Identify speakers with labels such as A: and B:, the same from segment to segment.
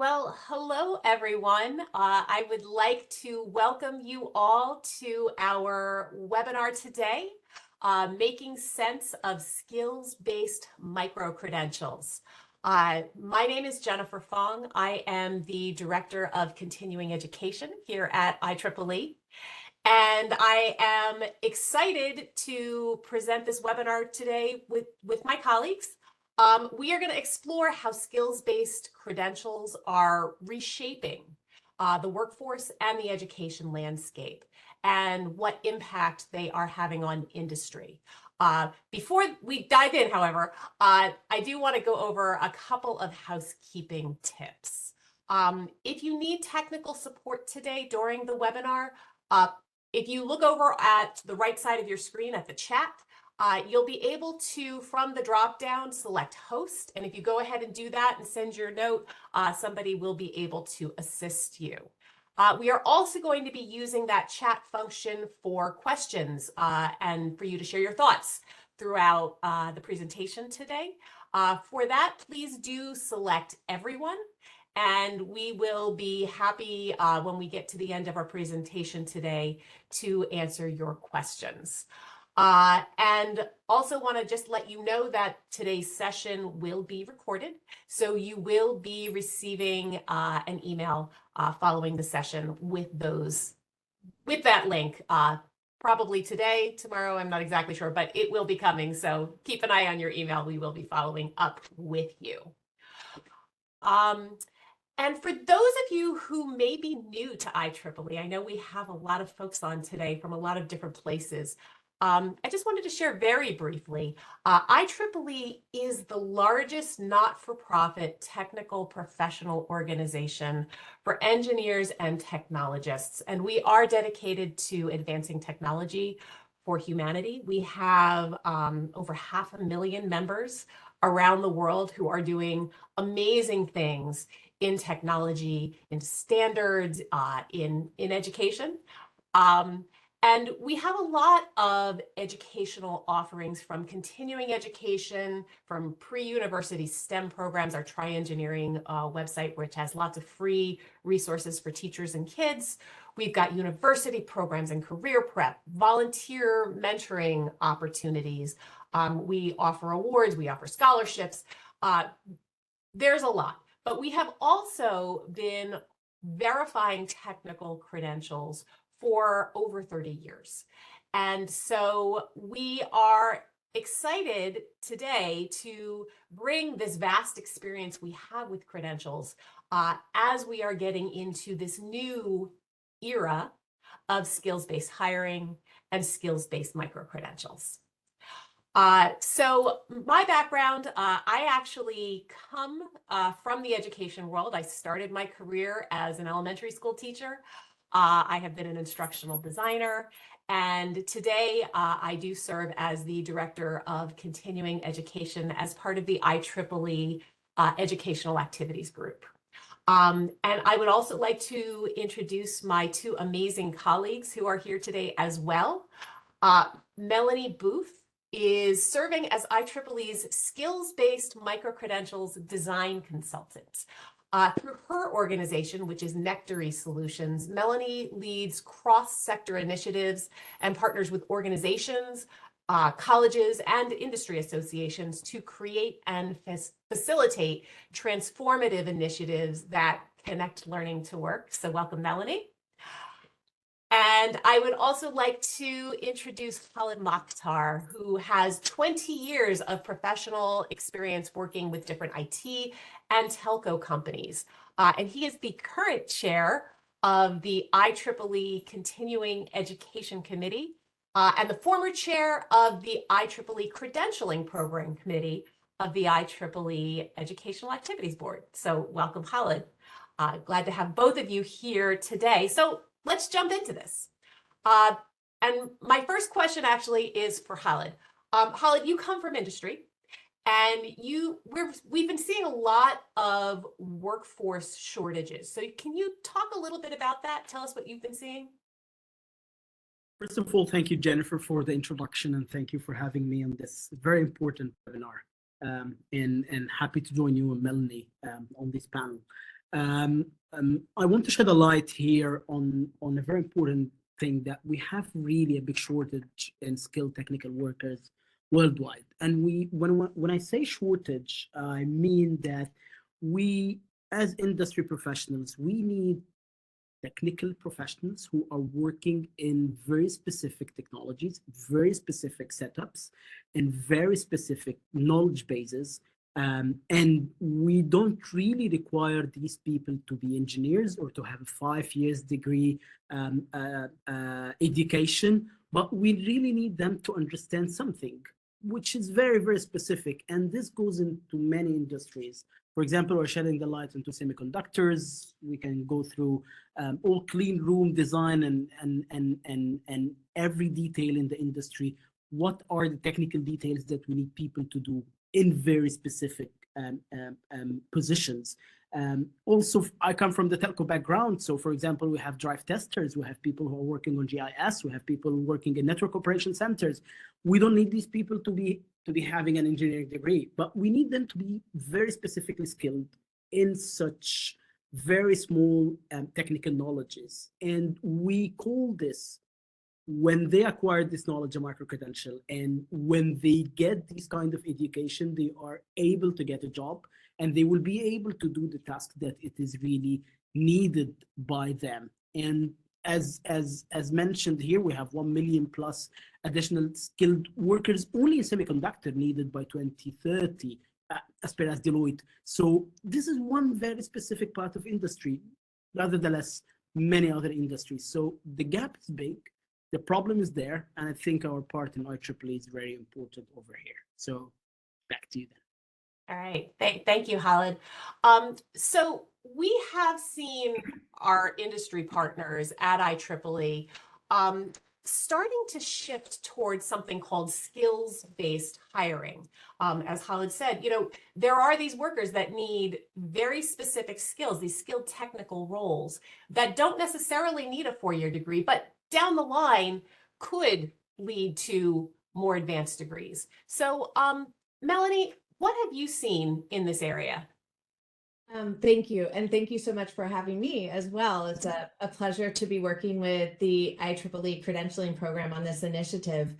A: Well, hello, everyone. I would like to welcome you all to our webinar today, Making Sense of Skills-Based Microcredentials. My name is Jennifer Fong. I am the Director of Continuing Education here at IEEE. And I am excited to present this webinar today with my colleagues. We are going to explore how skills-based credentials are reshaping the workforce and the education landscape and what impact they are having on industry. Before we dive in, however, I do want to go over a couple of housekeeping tips. If you need technical support today during the webinar, if you look over at the right side of your screen at the chat, you'll be able to, from the drop-down, select host. And if you go ahead and do that and send your note, somebody will be able to assist you. We are also going to be using that chat function for questions and for you to share your thoughts throughout the presentation today. For that, please do select everyone. And we will be happy when we get to the end of our presentation today to answer your questions. And also want to just let you know that today's session will be recorded. So you will be receiving an email following the session with that link. Probably today, tomorrow, I'm not exactly sure, but it will be coming. So keep an eye on your email. We will be following up with you. And for those of you who may be new to IEEE, I know we have a lot of folks on today from a lot of different places. I just wanted to share very briefly, IEEE is the largest not-for-profit technical professional organization for engineers and technologists, and we are dedicated to advancing technology for humanity. We have over 500,000 members around the world who are doing amazing things in technology, in standards, in education. And we have a lot of educational offerings from continuing education, from pre-university STEM programs, our Try Engineering website, which has lots of free resources for teachers and kids. We've got university programs and career prep, volunteer mentoring opportunities. We offer awards, we offer scholarships. There's a lot. But we have also been verifying technical credentials for over 30 years. And so we are excited today to bring this vast experience we have with credentials as we are getting into this new era of skills-based hiring and skills-based microcredentials. So my background, I actually come from the education world. I started my career as an elementary school teacher. I have been an instructional designer, and today I do serve as the Director of Continuing Education as part of the IEEE Educational Activities Group. And I would also like to introduce my two amazing colleagues who are here today as well. Melanie Booth is serving as IEEE's skills-based microcredentials design consultant. Through her organization, which is Nectary Solutions, Melanie leads cross-sector initiatives and partners with organizations, colleges, and industry associations to create and facilitate transformative initiatives that connect learning to work. So welcome, Melanie. And I would also like to introduce Khalid Mokhtar, who has 20 years of professional experience working with different IT and telco companies. And he is the current chair of the IEEE Continuing Education Committee and the former chair of the IEEE Credentialing Program Committee of the IEEE Educational Activities Board. So welcome, Khalid. Glad to have both of you here today. So let's jump into this. And my first question actually is for Khalid. Khalid, you come from industry, and we've been seeing a lot of workforce shortages. So can you talk a little bit about that? Tell us what you've been seeing.
B: First of all, thank you, Jennifer, for the introduction, and thank you for having me on this very important webinar. And happy to join you and Melanie on this panel. I want to shed a light here on a very important thing, that we have really a big shortage in skilled technical workers worldwide. And when I say shortage, I mean that we, as industry professionals, we need technical professionals who are working in very specific technologies, very specific setups, and very specific knowledge bases. And we don't really require these people to be engineers or to have a 5 years degree education, but we really need them to understand something which is very, very specific. And this goes into many industries. For example, we're shedding the light into semiconductors. We can go through all clean room design and every detail in the industry. What are the technical details that we need people to do in very specific positions? Also, I come from the telco background. So, for example, we have drive testers, we have people who are working on GIS, we have people working in network operation centers. We don't need these people to be having an engineering degree, but we need them to be very specifically skilled in such very small technical knowledges. And we call this, when they acquire this knowledge, a micro-credential. And when they get this kind of education, they are able to get a job, and they will be able to do the task that it is really needed by them. And as mentioned here, we have 1 million plus additional skilled workers only in semiconductor needed by 2030, as per as Deloitte. So this is one very specific part of industry, nevertheless, many other industries. So the gap is big, the problem is there, and I think our part in IEEE is very important over here. So back to you then.
A: All right. Thank you, Khalid. So we have seen our industry partners at IEEE starting to shift towards something called skills-based hiring. As Khalid said, there are these workers that need very specific skills, these skilled technical roles that don't necessarily need a 4-year degree, but down the line could lead to more advanced degrees. So, Melanie, what have you seen in this area?
C: Thank you. And thank you so much for having me as well. It's a pleasure to be working with the IEEE credentialing program on this initiative.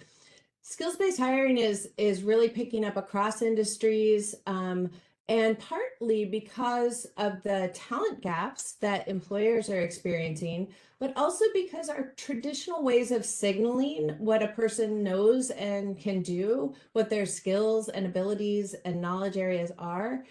C: Skills-based hiring is really picking up across industries, and partly because of the talent gaps that employers are experiencing, but also because our traditional ways of signaling what a person knows and can do, what their skills and abilities and knowledge areas are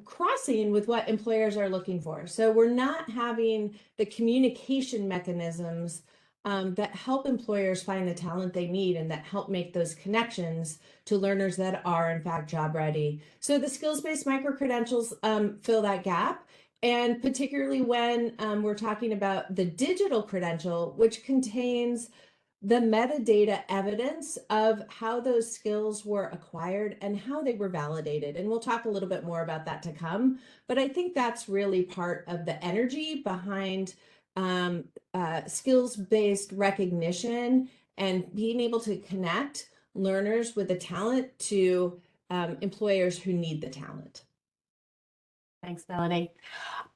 C: crossing with what employers are looking for. So we're not having the communication mechanisms that help employers find the talent they need and that help make those connections to learners that are in fact job ready. So the skills-based micro-credentials fill that gap. And particularly when we're talking about the digital credential, which contains the metadata evidence of how those skills were acquired and how they were validated. And we'll talk a little bit more about that to come. But I think that's really part of the energy behind skills-based recognition and being able to connect learners with the talent to employers who need the talent.
A: Thanks, Melanie.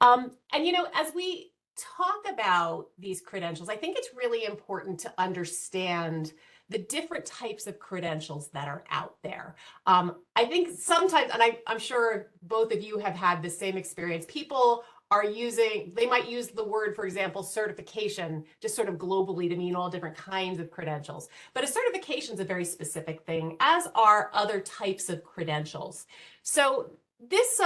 A: And as we talk about these credentials, I think it's really important to understand the different types of credentials that are out there. I think sometimes, and I'm sure both of you have had the same experience, people they might use the word, for example, certification, just sort of globally to mean all different kinds of credentials. But a certification is a very specific thing, as are other types of credentials. So this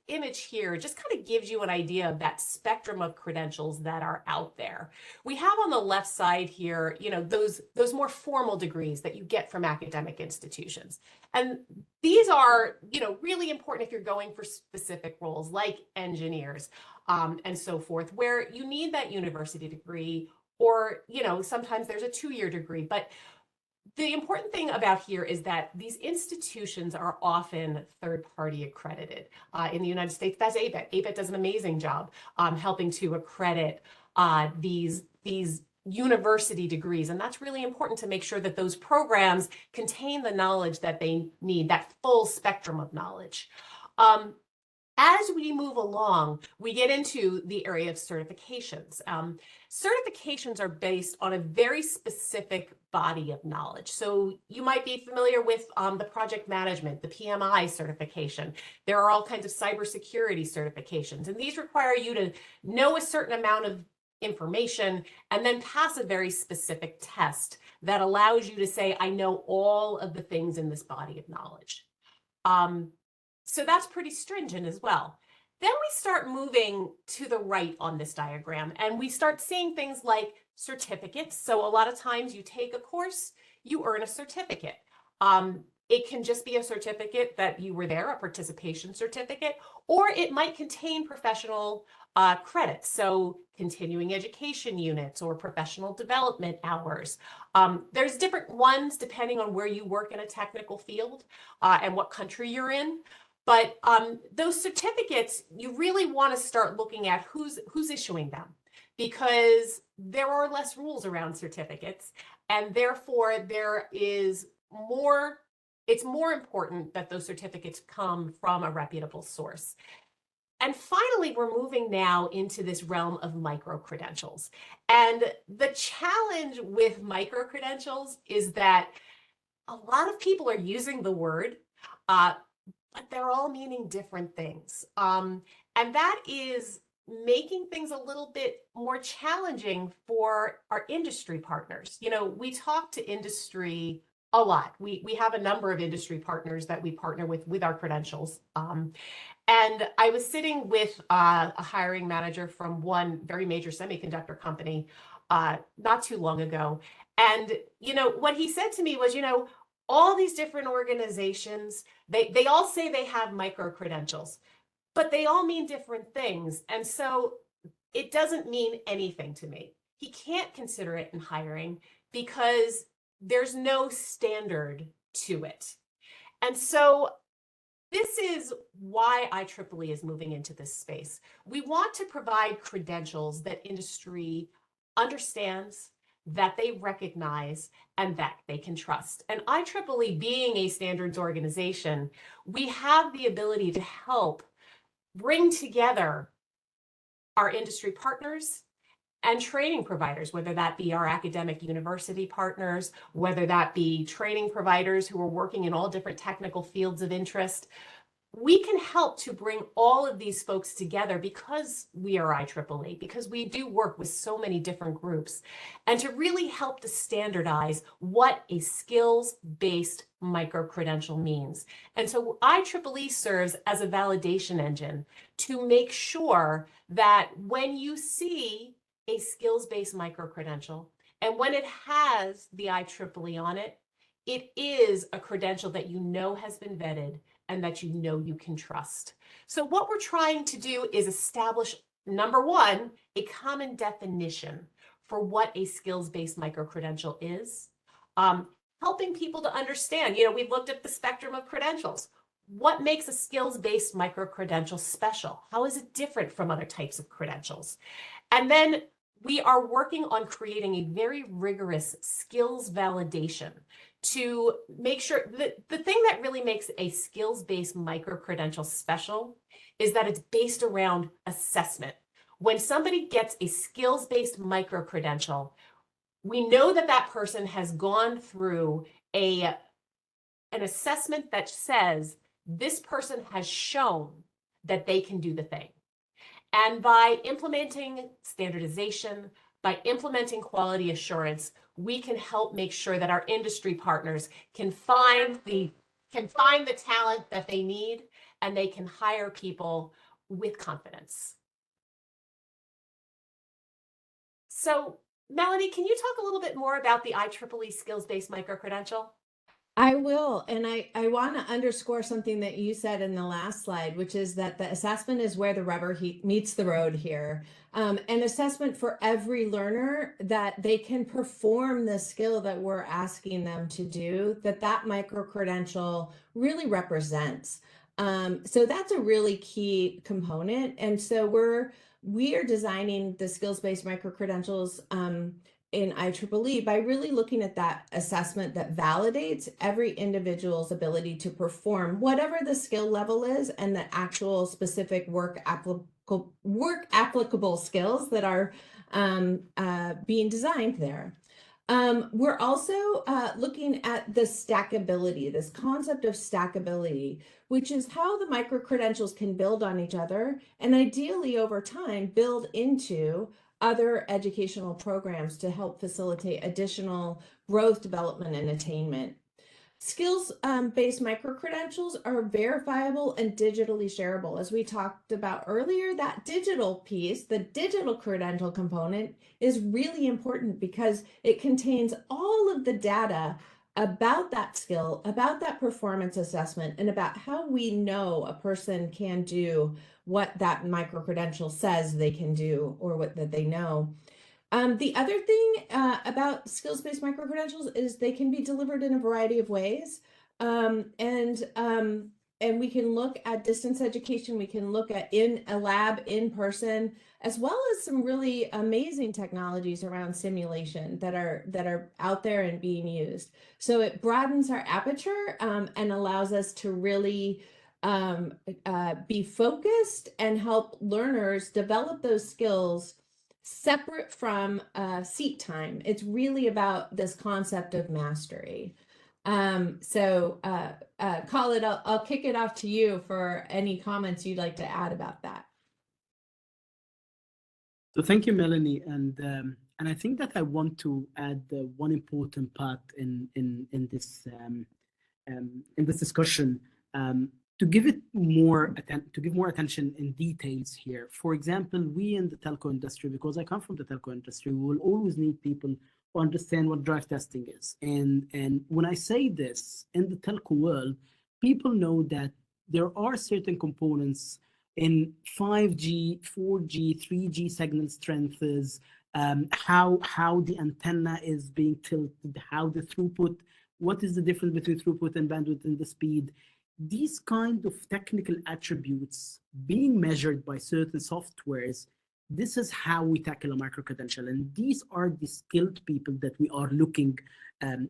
A: image here just kind of gives you an idea of that spectrum of credentials that are out there. We have on the left side here, those more formal degrees that you get from academic institutions. And these are, really important if you're going for specific roles like engineers and so forth, where you need that university degree, or, sometimes there's a 2-year degree. But the important thing about here is that these institutions are often third-party accredited. In the United States, that's ABET. ABET does an amazing job helping to accredit these university degrees. And that's really important to make sure that those programs contain the knowledge that they need, that full spectrum of knowledge. As we move along, we get into the area of certifications. Certifications are based on a very specific body of knowledge. So you might be familiar with the project management, the PMI certification. There are all kinds of cybersecurity certifications, and these require you to know a certain amount of information and then pass a very specific test that allows you to say, I know all of the things in this body of knowledge. So that's pretty stringent as well. Then we start moving to the right on this diagram, and we start seeing things like certificates. So a lot of times you take a course, you earn a certificate. It can just be a certificate that you were there, a participation certificate, or it might contain professional credits. So continuing education units or professional development hours. There's different ones depending on where you work in a technical field and what country you're in. But those certificates, you really want to start looking at who's issuing them, because there are less rules around certificates, and therefore it's more important that those certificates come from a reputable source. And finally, we're moving now into this realm of micro-credentials. And the challenge with micro-credentials is that a lot of people are using the word, but they're all meaning different things. And that is making things a little bit more challenging for our industry partners. You know, we talk to industry a lot. We have a number of industry partners that we partner with our credentials. And I was sitting with a hiring manager from one very major semiconductor company not too long ago. And, you know, what he said to me was, you know, all these different organizations, they all say they have micro-credentials, but they all mean different things. And so it doesn't mean anything to me. He can't consider it in hiring because there's no standard to it. And so this is why IEEE is moving into this space. We want to provide credentials that industry understands, that they recognize, and that they can trust. And IEEE, being a standards organization, we have the ability to help bring together our industry partners and training providers, whether that be our academic university partners, whether that be training providers who are working in all different technical fields of interest. We can help to bring all of these folks together because we are IEEE, because we do work with so many different groups, and to really help to standardize what a skills-based micro-credential means. And so IEEE serves as a validation engine to make sure that when you see a skills-based micro-credential, and when it has the IEEE on it, it is a credential that you know has been vetted and that you know you can trust. So what we're trying to do is establish, number one, a common definition for what a skills-based micro-credential is, helping people to understand, you know, we've looked at the spectrum of credentials. What makes a skills-based micro-credential special? How is it different from other types of credentials? And then we are working on creating a very rigorous skills validation to make sure that the thing that really makes a skills-based micro-credential special is that it's based around assessment. When somebody gets a skills-based micro-credential, we know that that person has gone through an assessment that says this person has shown that they can do the thing. And by implementing standardization, by implementing quality assurance, we can help make sure that our industry partners can find the talent that they need, and they can hire people with confidence. So, Melanie, can you talk a little bit more about the IEEE skills-based micro-credential?
C: I will. And I want to underscore something that you said in the last slide, which is that the assessment is where the rubber meets the road here. An assessment for every learner that they can perform the skill that we're asking them to do, that micro-credential really represents. So that's a really key component. And so we are designing the skills-based micro-credentials in IEEE by really looking at that assessment that validates every individual's ability to perform whatever the skill level is and the actual specific work applicable skills that are being designed there. We're also looking at the stackability, this concept of stackability, which is how the micro-credentials can build on each other and ideally over time build into other educational programs to help facilitate additional growth, development, and attainment. Skills-based micro-credentials are verifiable and digitally shareable. As we talked about earlier, that digital piece, the digital credential component, is really important because it contains all of the data about that skill, about that performance assessment, and about how we know a person can do what that micro-credential says they can do or what that they know. The other thing about skills-based micro-credentials is they can be delivered in a variety of ways. And we can look at distance education, we can look at in a lab, in person, as well as some really amazing technologies around simulation that are out there and being used. So it broadens our aperture and allows us to really be focused and help learners develop those skills separate from seat time. It's really about this concept of mastery. Khalid, I'll kick it off to you for any comments you'd like to add about that.
B: So thank you, Melanie, and I think that I want to add one important part in this discussion. To give it more attention in details here. For example, we in the telco industry, because I come from the telco industry, we will always need people who understand what drive testing is. And when I say this, in the telco world, people know that there are certain components in 5G, 4G, 3G signal strengths, how the antenna is being tilted, how the throughput, what is the difference between throughput and bandwidth and the speed. These kind of technical attributes being measured by certain softwares, this is how we tackle a micro-credential. And these are the skilled people that we are looking and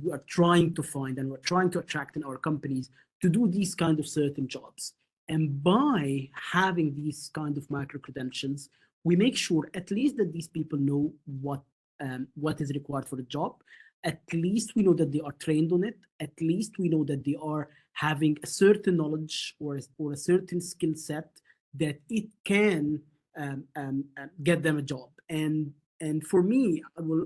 B: we are trying to find and we're trying to attract in our companies to do these kind of certain jobs. And by having these kind of micro-credentials, we make sure at least that these people know what is required for the job. At least we know that they are trained on it. At least we know that they are having a certain knowledge or a certain skill set that it can get them a job. And for me,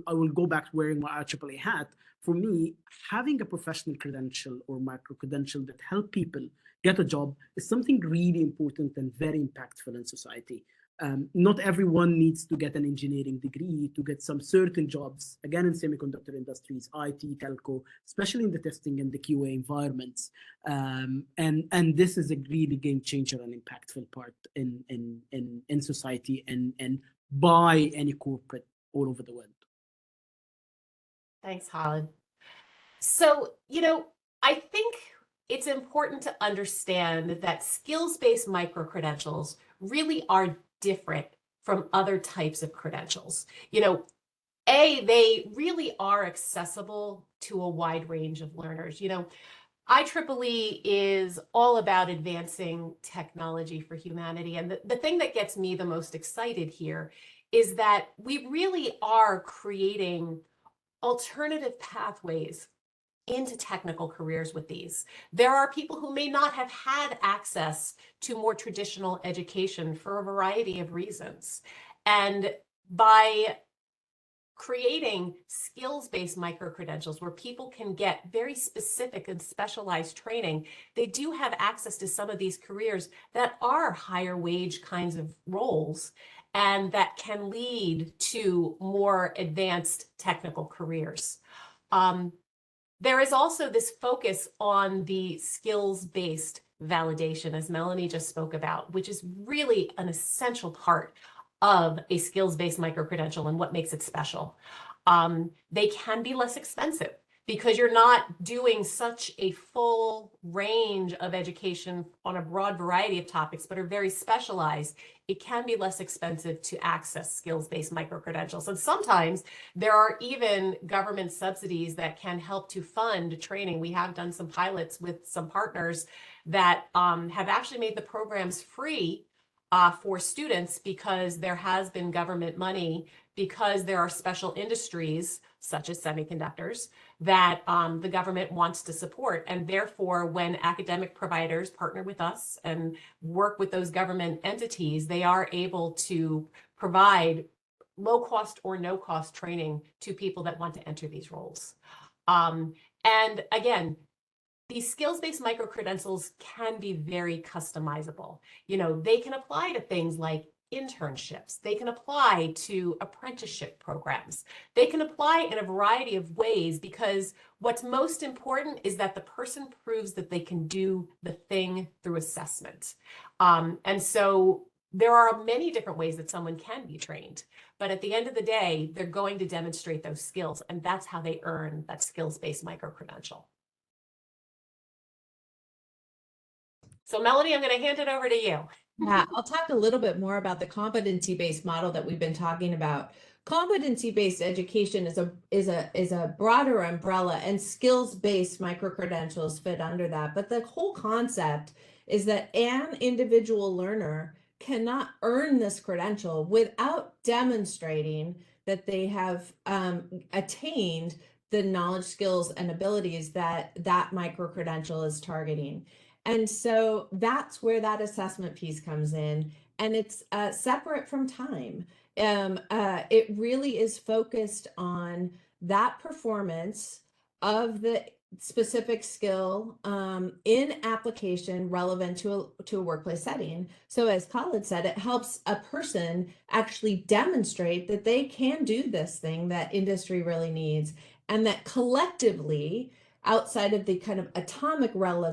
B: I will go back to wearing my IEEE hat. For me, having a professional credential or micro-credential that help people get a job is something really important and very impactful in society. Not everyone needs to get an engineering degree to get some certain jobs, again, in semiconductor industries, IT, telco, especially in the testing and the QA environments. And this is a really game changer and impactful part in society and by any corporate all over the world.
A: Thanks, Khalid. So, I think it's important to understand that skills-based micro-credentials really are different from other types of credentials. They really are accessible to a wide range of learners. IEEE is all about advancing technology for humanity. And the thing that gets me the most excited here is that we really are creating alternative pathways into technical careers with these. There are people who may not have had access to more traditional education for a variety of reasons. And by creating skills-based micro-credentials where people can get very specific and specialized training, they do have access to some of these careers that are higher wage kinds of roles and that can lead to more advanced technical careers. There is also this focus on the skills-based validation, as Melanie just spoke about, which is really an essential part of a skills-based micro-credential and what makes it special. They can be less expensive because you're not doing such a full range of education on a broad variety of topics, but are very specialized, it can be less expensive to access skills-based micro-credentials. And sometimes there are even government subsidies that can help to fund training. We have done some pilots with some partners that have actually made the programs free for students because there has been government money, because there are special industries such as semiconductors that the government wants to support. And therefore, when academic providers partner with us and work with those government entities, they are able to provide low cost or no cost training to people that want to enter these roles. And again, these skills-based micro-credentials can be very customizable. You know, they can apply to things like internships. They can apply to apprenticeship programs. They can apply in a variety of ways, because what's most important is that the person proves that they can do the thing through assessment. And so there are many different ways that someone can be trained, but at the end of the day, they're going to demonstrate those skills, and that's how they earn that skills-based micro-credential. So Melody, I'm going to hand it over to you.
C: Yeah, I'll talk a little bit more about the competency-based model that we've been talking about. Competency-based education is a broader umbrella, and skills-based micro-credentials fit under that. But the whole concept is that an individual learner cannot earn this credential without demonstrating that they have attained the knowledge, skills, and abilities that that micro-credential is targeting. And so that's where that assessment piece comes in, and it's separate from time. It really is focused on that performance of the specific skill in application relevant to a workplace setting. So as Khalid said, it helps a person actually demonstrate that they can do this thing that industry really needs, and that collectively, outside of the kind of atomic realm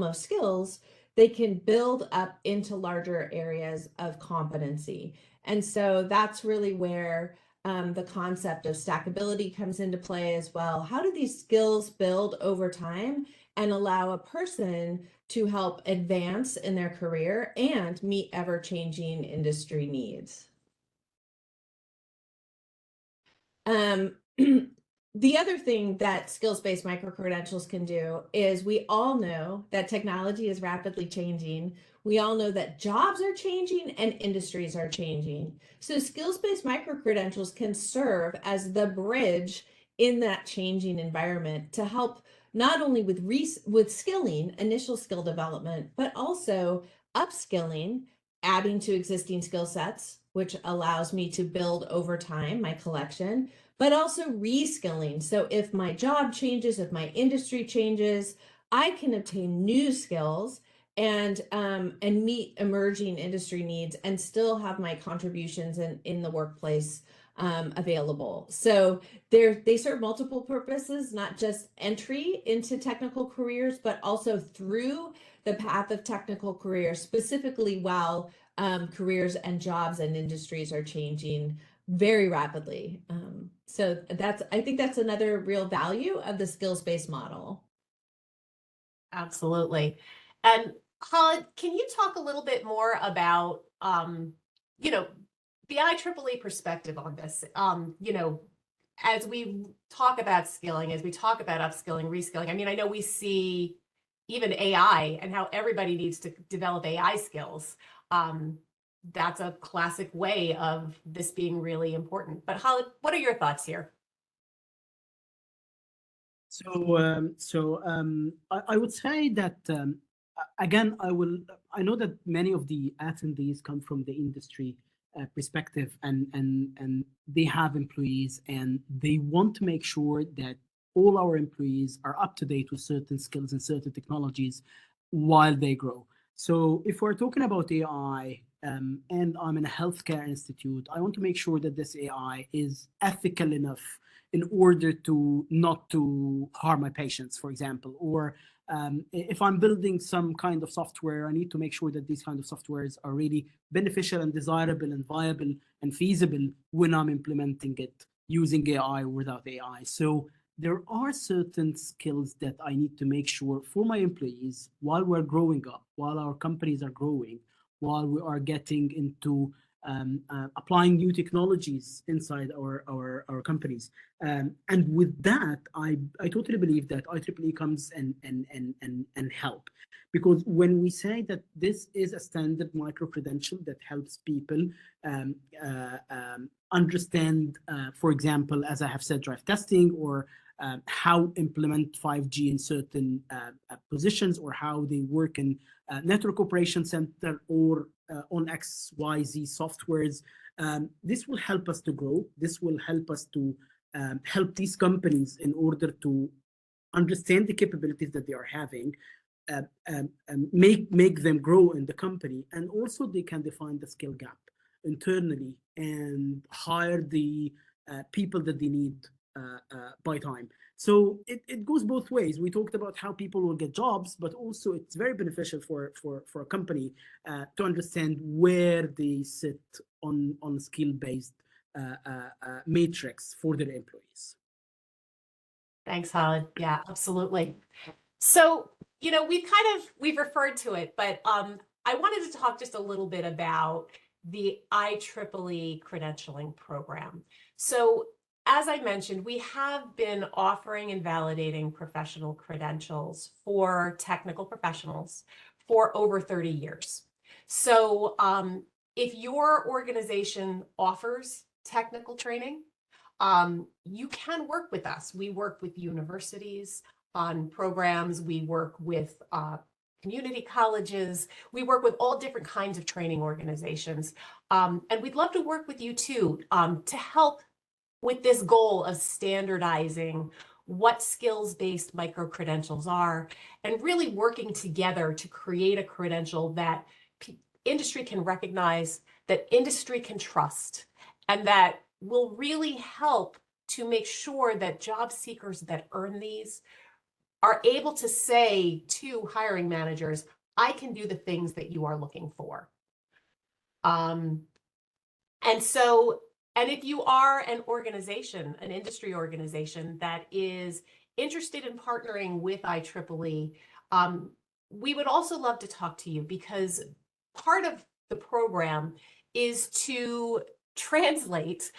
C: of skills, they can build up into larger areas of competency. And so that's really where the concept of stackability comes into play as well. How do these skills build over time and allow a person to help advance in their career and meet ever-changing industry needs? The other thing that skills-based micro-credentials can do is, we all know that technology is rapidly changing. We all know that jobs are changing and industries are changing. So skills-based micro-credentials can serve as the bridge in that changing environment to help not only with skilling, initial skill development, but also upskilling, adding to existing skill sets, which allows me to build over time my collection, but also reskilling. So if my job changes, if my industry changes, I can obtain new skills and meet emerging industry needs and still have my contributions in the workplace available. So they serve multiple purposes, not just entry into technical careers, but also through the path of technical careers, specifically while careers and jobs and industries are changing very rapidly. So I think that's another real value of the skills-based model.
A: Absolutely. And Khalid, can you talk a little bit more about, you know, the IEEE perspective on this? You know, as we talk about skilling, as we talk about upskilling, reskilling, I mean, I know we see even AI and how everybody needs to develop AI skills. That's a classic way of this being really important. But Khalid, what are your thoughts here?
B: I would say that again, I know that many of the attendees come from the industry perspective, and they have employees, and they want to make sure that all our employees are up to date with certain skills and certain technologies while they grow. So if we're talking about AI, and I'm in a healthcare institute, I want to make sure that this AI is ethical enough in order to not to harm my patients, for example. Or if I'm building some kind of software, I need to make sure that these kind of softwares are really beneficial and desirable and viable and feasible when I'm implementing it using AI or without AI. So there are certain skills that I need to make sure for my employees while we're growing up, while our companies are growing, while we are getting into applying new technologies inside our companies. And with that, I totally believe that IEEE comes and help. Because when we say that this is a standard micro-credential that helps people um, understand, for example, as I have said, drive testing, or how implement 5G in certain positions, or how they work in network operation center, or on XYZ softwares. This will help us to grow. This will help us to help these companies in order to understand the capabilities that they are having, make them grow in the company, and also they can define the skill gap internally and hire the people that they need by time. So it goes both ways. We talked about how people will get jobs, but also it's very beneficial for a company to understand where they sit on skill-based matrix for their employees.
A: Thanks, Khalid. Yeah, absolutely. So, we've referred to it, but I wanted to talk just a little bit about the IEEE credentialing program. So, as I mentioned, we have been offering and validating professional credentials for technical professionals for over 30 years. So, if your organization offers technical training, you can work with us. We work with universities on programs. We work with community colleges. We work with all different kinds of training organizations. And we'd love to work with you too, to help with this goal of standardizing what skills-based micro-credentials are, and really working together to create a credential that industry can recognize, that industry can trust, and that will really help to make sure that job seekers that earn these are able to say to hiring managers, I can do the things that you are looking for. And if you are an organization, an industry organization that is interested in partnering with IEEE, we would also love to talk to you, because part of the program is to translate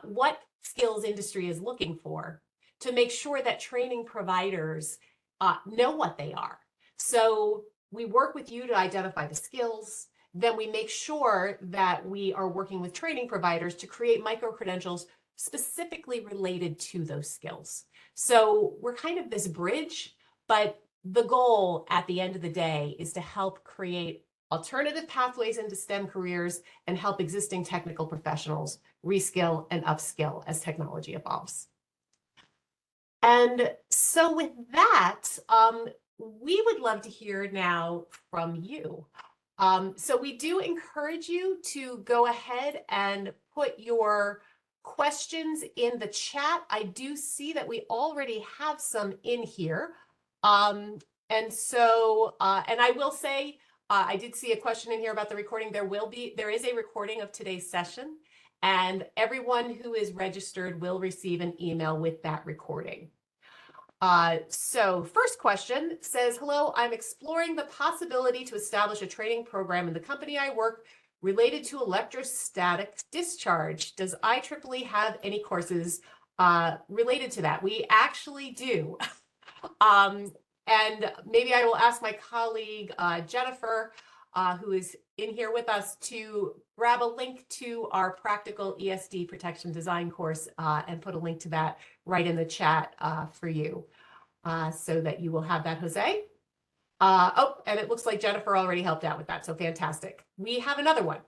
A: what skills industry is looking for, to make sure that training providers know what they are. So we work with you to identify the skills. Then we make sure that we are working with training providers to create micro-credentials specifically related to those skills. So we're kind of this bridge, but the goal at the end of the day is to help create alternative pathways into STEM careers and help existing technical professionals reskill and upskill as technology evolves. And so with that, we would love to hear now from you. So we do encourage you to go ahead and put your questions in the chat. I do see that we already have some in here. And I will say, I did see a question in here about the recording. There is a recording of today's session, and everyone who is registered will receive an email with that recording. So first question says, hello, I'm exploring the possibility to establish a training program in the company I work related to electrostatic discharge. Does IEEE have any courses related to that? We actually do. And maybe I will ask my colleague, Jennifer, who is in here with us, to grab a link to our practical ESD protection design course and put a link to that right in the chat for you, so that you will have that, Jose. Oh, and it looks like Jennifer already helped out with that, so fantastic. We have another one.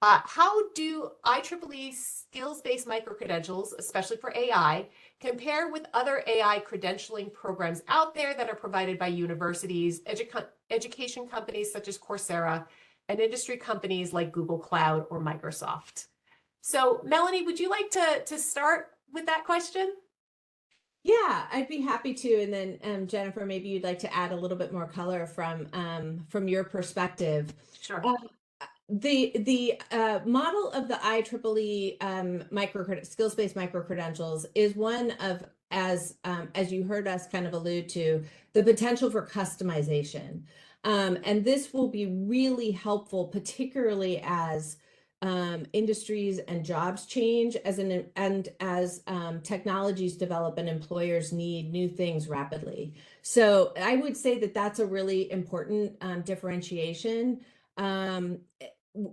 A: How do IEEE skills-based micro-credentials, especially for AI, compare with other AI credentialing programs out there that are provided by universities, education companies such as Coursera, and industry companies like Google Cloud or Microsoft? So Melanie, would you like to start with that question?
C: Yeah, I'd be happy to. And then Jennifer, maybe you'd like to add a little bit more color from your perspective.
A: Sure.
C: The model of the IEEE skills-based micro-credentials is one of as you heard us kind of allude to, the potential for customization. And this will be really helpful, particularly as industries and jobs change, and as technologies develop and employers need new things rapidly. So I would say that that's a really important differentiation.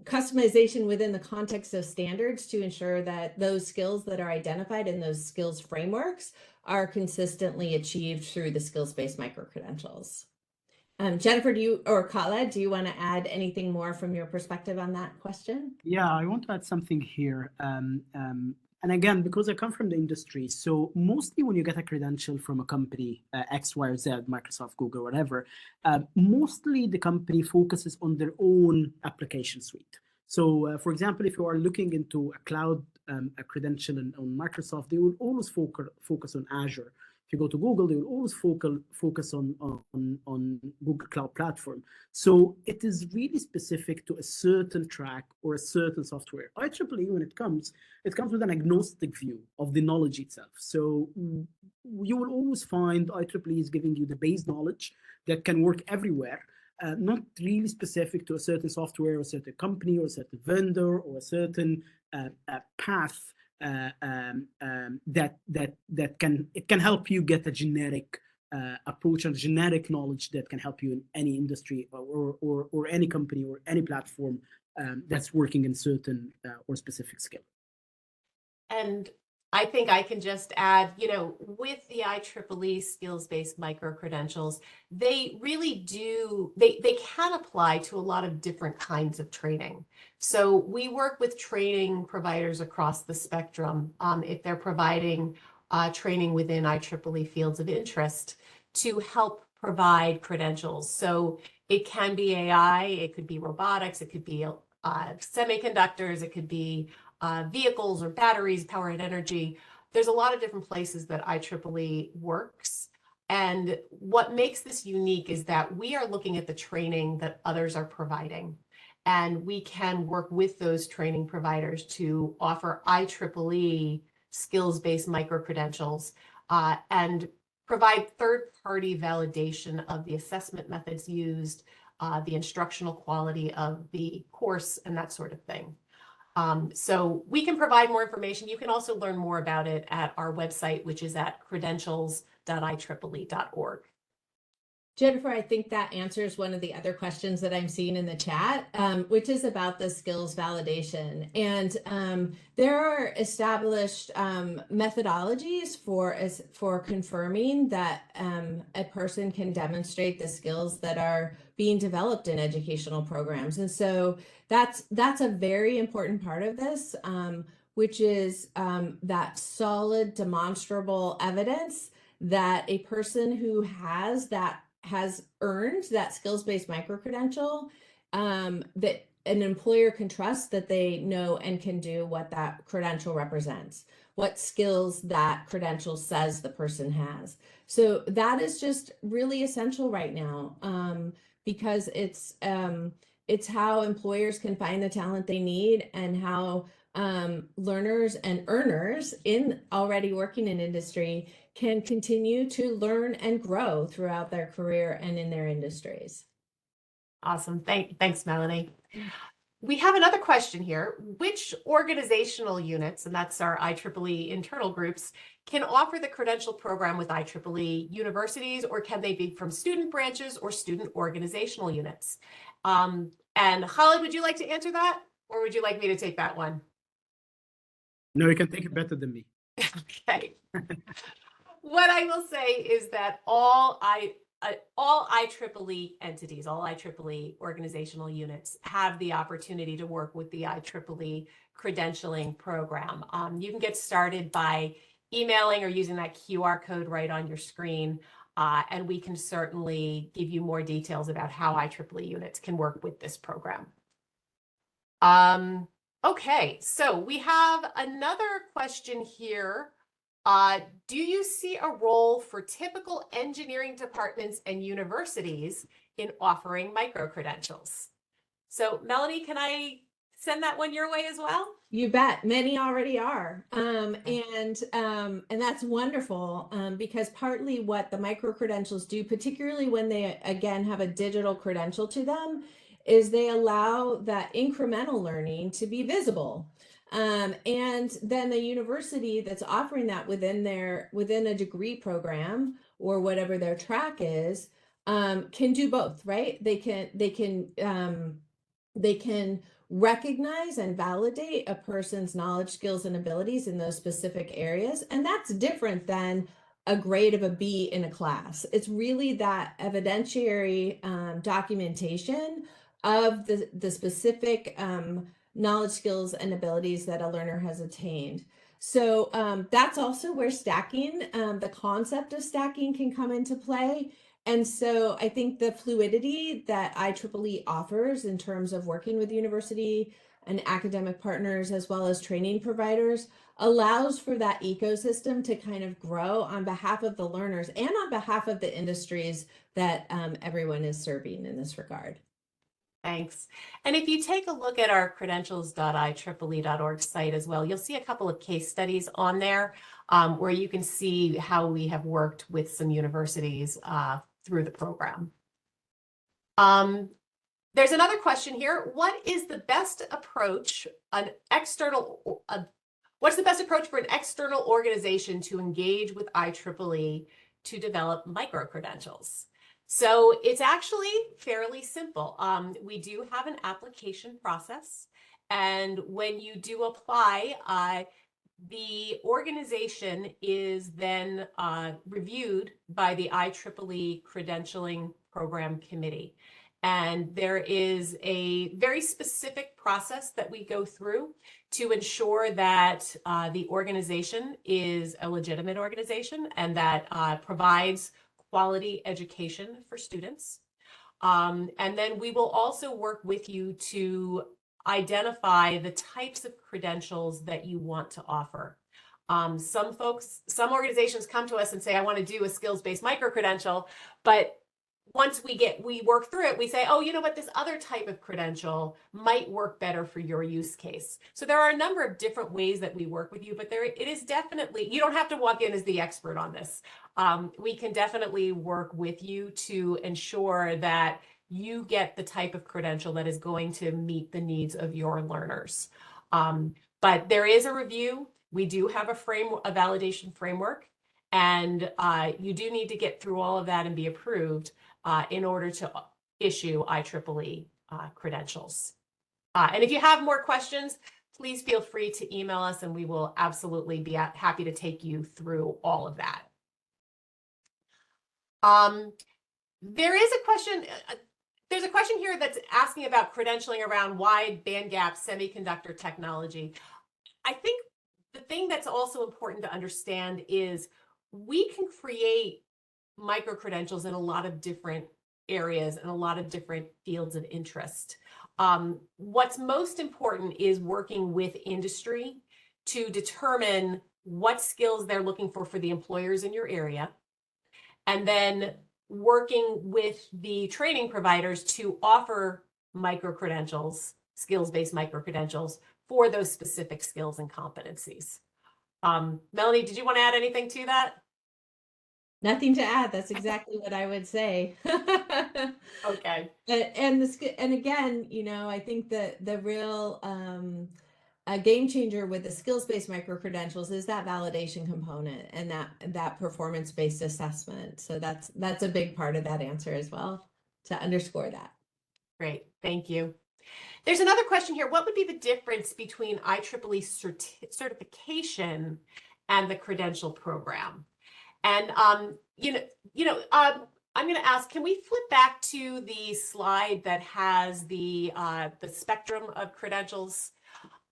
C: Customization within the context of standards to ensure that those skills that are identified in those skills frameworks are consistently achieved through the skills-based micro-credentials. Jennifer, or Khaled, do you want to add anything more from your perspective on that question?
B: Yeah, I want to add something here. And again, because I come from the industry, so mostly when you get a credential from a company, X, Y, or Z, Microsoft, Google, whatever, mostly the company focuses on their own application suite. So, for example, if you are looking into a cloud a credential on Microsoft, they will always focus on Azure. If you go to Google, they will always focus on Google Cloud Platform. So it is really specific to a certain track or a certain software. IEEE, when it comes with an agnostic view of the knowledge itself. So you will always find IEEE is giving you the base knowledge that can work everywhere, not really specific to a certain software or a certain company or a certain vendor or a certain path. That can help you get a generic approach and generic knowledge that can help you in any industry or any company or any platform that's working in certain or specific skill.
A: And I think I can just add, with the IEEE skills-based micro-credentials, they really do, they can apply to a lot of different kinds of training. So we work with training providers across the spectrum, if they're providing training within IEEE fields of interest, to help provide credentials. So it can be AI, it could be robotics, it could be semiconductors, it could be vehicles or batteries, power and energy. There's a lot of different places that IEEE works. And what makes this unique is that we are looking at the training that others are providing. And we can work with those training providers to offer IEEE skills-based micro-credentials and provide third-party validation of the assessment methods used, the instructional quality of the course, and that sort of thing. So we can provide more information. You can also learn more about it at our website, which is at credentials.ieee.org.
C: Jennifer, I think that answers one of the other questions that I'm seeing in the chat, which is about the skills validation. And there are established methodologies for confirming that a person can demonstrate the skills that are being developed in educational programs. And so that's a very important part of this, which is that solid demonstrable evidence that a person who has earned that skills-based micro-credential, that an employer can trust that they know and can do what that credential represents, what skills that credential says the person has. So that is just really essential right now, because it's how employers can find the talent they need, and how learners and earners in already working in industry can continue to learn and grow throughout their career and in their industries.
A: Awesome. Thanks, Melanie. We have another question here. Which organizational units, and that's our IEEE internal groups, can offer the credential program with IEEE universities, or can they be from student branches or student organizational units? And Khaled, would you like to answer that, or would you like me to take that one?
B: No, you can take it better than me.
A: Okay. What I will say is that all IEEE entities, all IEEE organizational units have the opportunity to work with the IEEE credentialing program. You can get started by emailing or using that QR code right on your screen, and we can certainly give you more details about how IEEE units can work with this program. Okay, so we have another question here. Do you see a role for typical engineering departments and universities in offering micro-credentials? So Melanie, can I send that one your way as well?
C: You bet. Many already are. And that's wonderful, because partly what the micro-credentials do, particularly when they, again, have a digital credential to them, is they allow that incremental learning to be visible. And then the university that's offering that within a degree program or whatever their track is, can do both, right? They can recognize and validate a person's knowledge, skills, and abilities in those specific areas. And that's different than a grade of a B in a class. It's really that evidentiary documentation of the specific knowledge, skills, and abilities that a learner has attained. So that's also where stacking, the concept of stacking, can come into play. And so I think the fluidity that IEEE offers in terms of working with university and academic partners, as well as training providers, allows for that ecosystem to kind of grow on behalf of the learners and on behalf of the industries that everyone is serving in this regard.
A: Thanks. And if you take a look at our credentials.ieee.org site as well, you'll see a couple of case studies on there where you can see how we have worked with some universities through the program. There's another question here. What's the best approach for an external organization to engage with IEEE to develop micro-credentials? So it's actually fairly simple. We do have an application process, and when you do apply, the organization is then reviewed by the IEEE Credentialing Program Committee. And there is a very specific process that we go through to ensure that the organization is a legitimate organization and that provides quality education for students. And then we will also work with you to identify the types of credentials that you want to offer. Some organizations come to us and say, I want to do a skills-based micro-credential, but once we work through it, we say, oh, you know what, this other type of credential might work better for your use case. So there are a number of different ways that we work with you, but it is definitely, you don't have to walk in as the expert on this. We can definitely work with you to ensure that you get the type of credential that is going to meet the needs of your learners. But there is a review. We do have a validation framework, and you do need to get through all of that and be approved in order to issue IEEE credentials. And if you have more questions, please feel free to email us and we will absolutely be happy to take you through all of that. There is a question, there's a question here that's asking about credentialing around wide bandgap semiconductor technology. I think the thing that's also important to understand is we can create micro-credentials in a lot of different areas and a lot of different fields of interest. What's most important is working with industry to determine what skills they're looking for the employers in your area, and then working with the training providers to offer micro-credentials, skills-based micro-credentials for those specific skills and competencies. Melanie, did you want to add anything to that?
C: Nothing to add. That's exactly what I would say.
A: Okay.
C: And again, you know, I think that the real a game changer with the skills-based micro-credentials is that validation component and that performance-based assessment. So that's a big part of that answer as well, to underscore that.
A: Great, thank you. There's another question here. What would be the difference between IEEE certification and the credential program? And I'm going to ask, can we flip back to the slide that has the spectrum of credentials?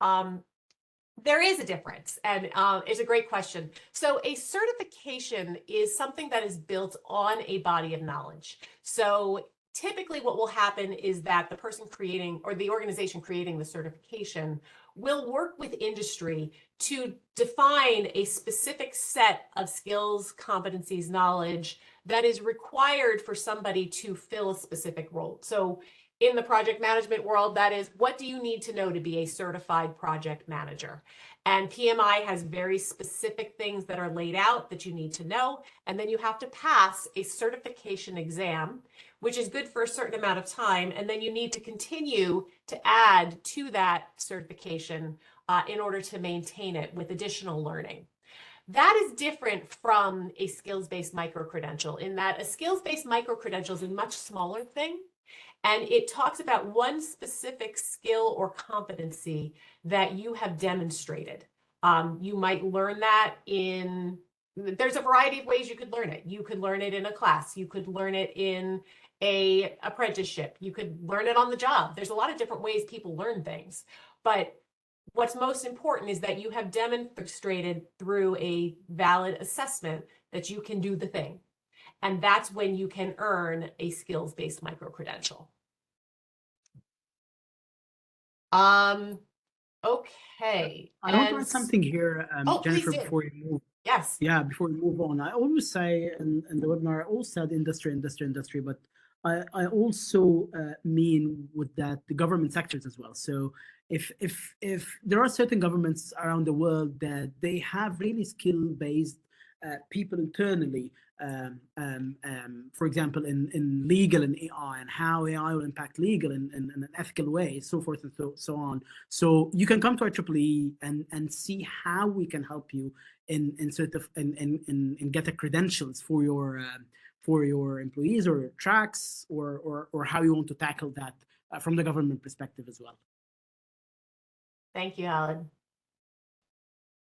A: There is a difference, and it's a great question. So a certification is something that is built on a body of knowledge. So typically what will happen is that the person creating or the organization creating the certification will work with industry to define a specific set of skills, competencies, knowledge that is required for somebody to fill a specific role. So in the project management world, that is, what do you need to know to be a certified project manager? And PMI has very specific things that are laid out that you need to know. And then you have to pass a certification exam, which is good for a certain amount of time. And then you need to continue to add to that certification in order to maintain it with additional learning. That is different from a skills-based micro-credential in that a skills-based micro-credential is a much smaller thing. And it talks about one specific skill or competency that you have demonstrated. You might learn that there's a variety of ways you could learn it. You could learn it in a class. You could learn it in an apprenticeship. You could learn it on the job. There's a lot of different ways people learn things. But what's most important is that you have demonstrated through a valid assessment that you can do the thing. And that's when you can earn a skills-based micro-credential. Okay.
B: I want to add something here, Jennifer,
A: please do.
B: before you move.
A: Yes.
B: Yeah, before we move on, I always say in the webinar, I always said industry, but I also mean with that the government sectors as well. So if there are certain governments around the world that they have really skill-based people internally, for example, in legal and AI, and how AI will impact legal in an ethical way, so forth and so on. So you can come to IEEE and see how we can help you in get the credentials for your employees or tracks or how you want to tackle that from the government perspective as well.
A: Thank you, Alan.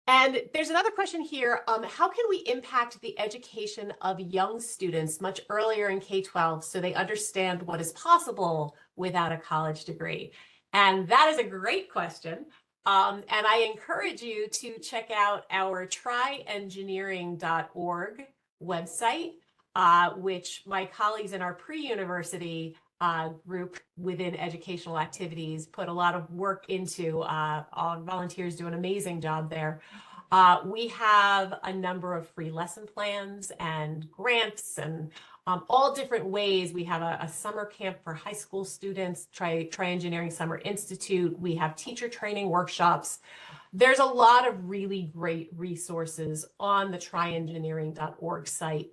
A: And there's another question here. How can we impact the education of young students much earlier in K-12 so they understand what is possible without a college degree? And that is a great question. And I encourage you to check out our tryengineering.org website, which my colleagues in our pre-university group within educational activities put a lot of work into. All volunteers do an amazing job there. We have a number of free lesson plans and grants and all different ways. We have a summer camp for high school students, Try Engineering Summer Institute. We have teacher training workshops. There's a lot of really great resources on the tryengineering.org site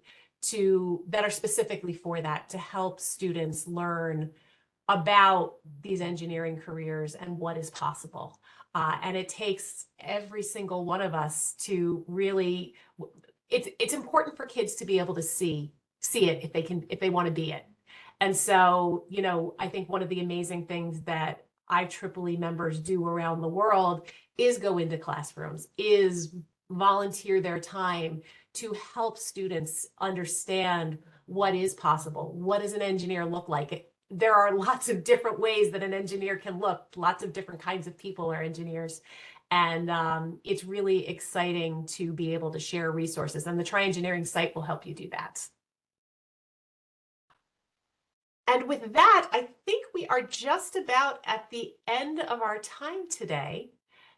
A: that are specifically for that, to help students learn about these engineering careers and what is possible. And it takes every single one of us to really, it's important for kids to be able to see it if they want to be it. And so, you know, I think one of the amazing things that IEEE members do around the world is go into classrooms, is volunteer their time to help students understand what is possible. What does an engineer look like? There are lots of different ways that an engineer can look. Lots of different kinds of people are engineers. And it's really exciting to be able to share resources. And the Try Engineering site will help you do that. And with that, I think we are just about at the end of our time today.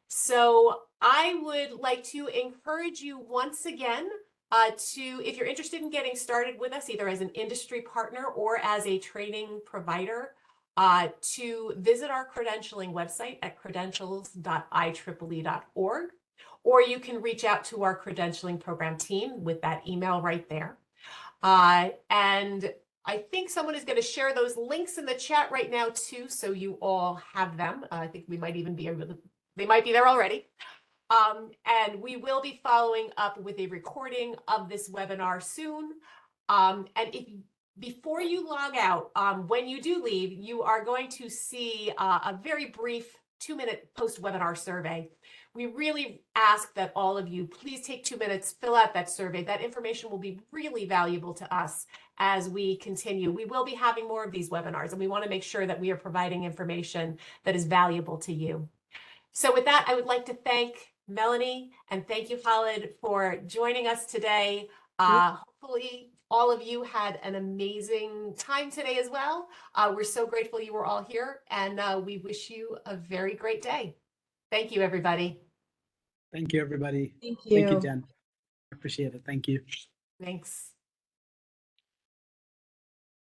A: So I would like to encourage you once again if you're interested in getting started with us, either as an industry partner or as a training provider, to visit our credentialing website at credentials.ieee.org, or you can reach out to our credentialing program team with that email right there. And I think someone is going to share those links in the chat right now too, so you all have them. I think we might even be able to, they might be there already. And we will be following up with a recording of this webinar soon. And before you log out, when you do leave, you are going to see a very brief 2-minute post-webinar survey. We really ask that all of you please take 2 minutes, fill out that survey. That information will be really valuable to us as we continue. We will be having more of these webinars, and we want to make sure that we are providing information that is valuable to you. So with that, I would like to thank Melanie and thank you, Khalid, for joining us today. Hopefully all of you had an amazing time today as well. We're so grateful you were all here, and we wish you a very great day. Thank you, everybody.
B: Thank you, everybody.
C: Thank you.
B: Thank you, Jen. I appreciate it. Thank you.
A: Thanks.